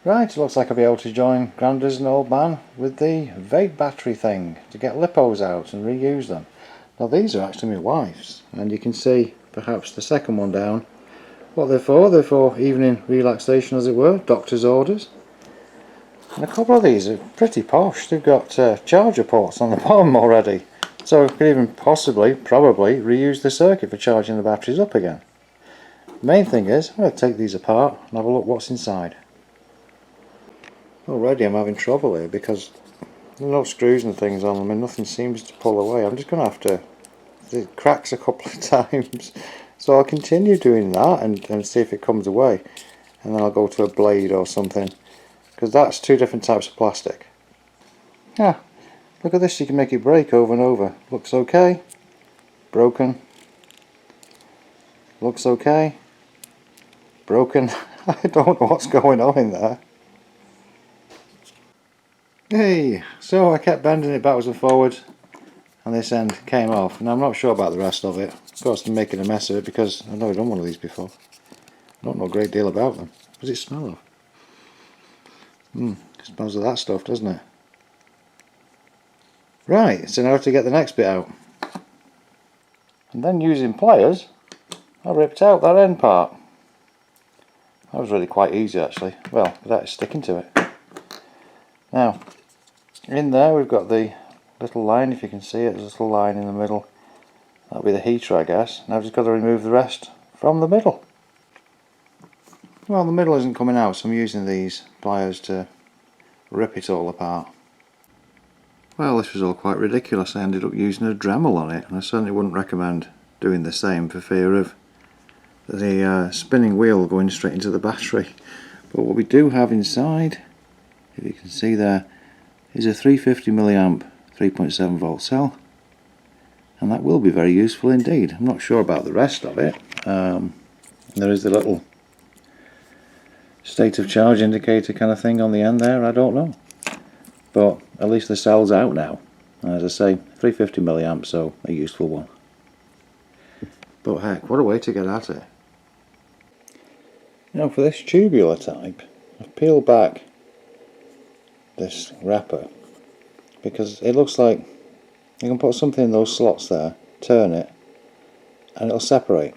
Right, it looks like I'll be able to join Grandad as an old man with the vape battery thing to get lipos out and reuse them. Now these are actually my wife's, and you can see perhaps the second one down what they're for. They're for evening relaxation, as it were, doctor's orders. And a couple of these are pretty posh. They've got charger ports on the bottom already, so we could even probably reuse the circuit for charging the batteries up again. The main thing is, I'm going to take these apart and have a look what's inside. Already I'm having trouble here because there are no screws and things on them and nothing seems to pull away. I'm just going to have to, it cracks a couple of times, so I'll continue doing that and see if it comes away, and then I'll go to a blade or something, because that's two different types of plastic. Yeah, look at this, you can make it break over and over. Looks okay, broken, looks okay, broken. I don't know what's going on in there. Hey, so I kept bending it backwards and forwards and this end came off, and I'm not sure about the rest of it. Of course I'm making a mess of it because I've never done one of these before. I don't know a great deal about them. What does it smell of? It smells of that stuff, doesn't it? Right, so now to get the next bit out. And then using pliers I ripped out that end part. That was really quite easy actually. Well, that is sticking to it. Now, in there we've got the little line, if you can see it, there's a little line in the middle. That'll be the heater, I guess. Now I've just got to remove the rest from the middle. Well, the middle isn't coming out, so I'm using these pliers to rip it all apart. Well, this was all quite ridiculous. I ended up using a Dremel on it, and I certainly wouldn't recommend doing the same for fear of the spinning wheel going straight into the battery. But what we do have inside, if you can see there, is a 350 milliamp 3.7 volt cell, and that will be very useful indeed. I'm not sure about the rest of it. There is the little state of charge indicator kind of thing on the end there. I don't know, but at least the cell's out now, and as I say, 350 milliamps, so a useful one. But heck, what a way to get at it. Now for this tubular type, I've peeled back this wrapper because it looks like you can put something in those slots there, turn it, and it'll separate.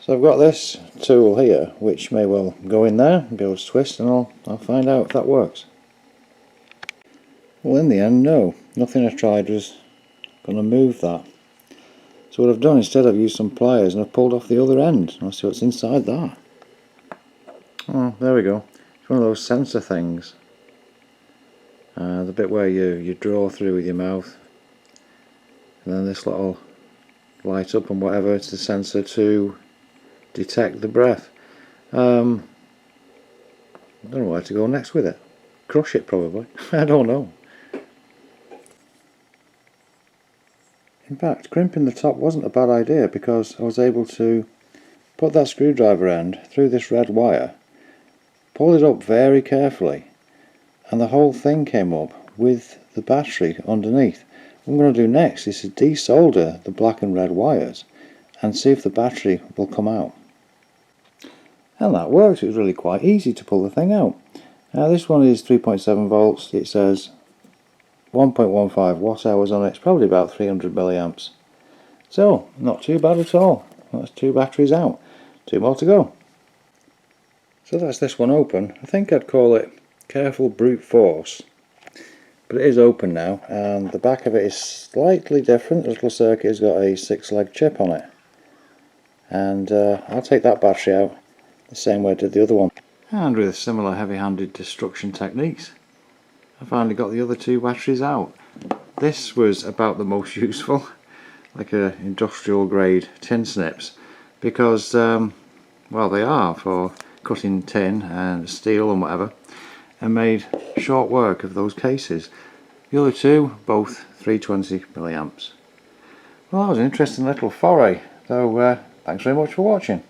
So I've got this tool here which may well go in there and be able to twist, and I'll find out if that works. Well, in the end, no, nothing I tried was going to move that. So what I've done instead, I've used some pliers and I've pulled off the other end. I'll see what's inside that. Oh, there we go. It's one of those sensor things. The bit where you draw through with your mouth, and then this little light up and whatever, it's the sensor to detect the breath. I don't know where to go next with it. Crush it probably. I don't know. In fact, crimping the top wasn't a bad idea because I was able to put that screwdriver end through this red wire, pull it up very carefully, and the whole thing came up with the battery underneath. What I'm going to do next is to desolder the black and red wires and see if the battery will come out. And that worked. It was really quite easy to pull the thing out. Now this one is 3.7 volts. It says 1.15 watt hours on it. It's probably about 300 milliamps. So not too bad at all. That's two batteries out. Two more to go. So that's this one open. I think I'd call it careful brute force, but it is open now, and the back of it is slightly different. The little circuit has got a 6-leg chip on it, and I'll take that battery out the same way I did the other one. And with similar heavy-handed destruction techniques, I finally got the other two batteries out. This was about the most useful, like a industrial grade tin snips, because well, they are for cutting tin and steel and whatever, and made short work of those cases. The other two, both 320 milliamps. Well, that was an interesting little foray, so thanks very much for watching.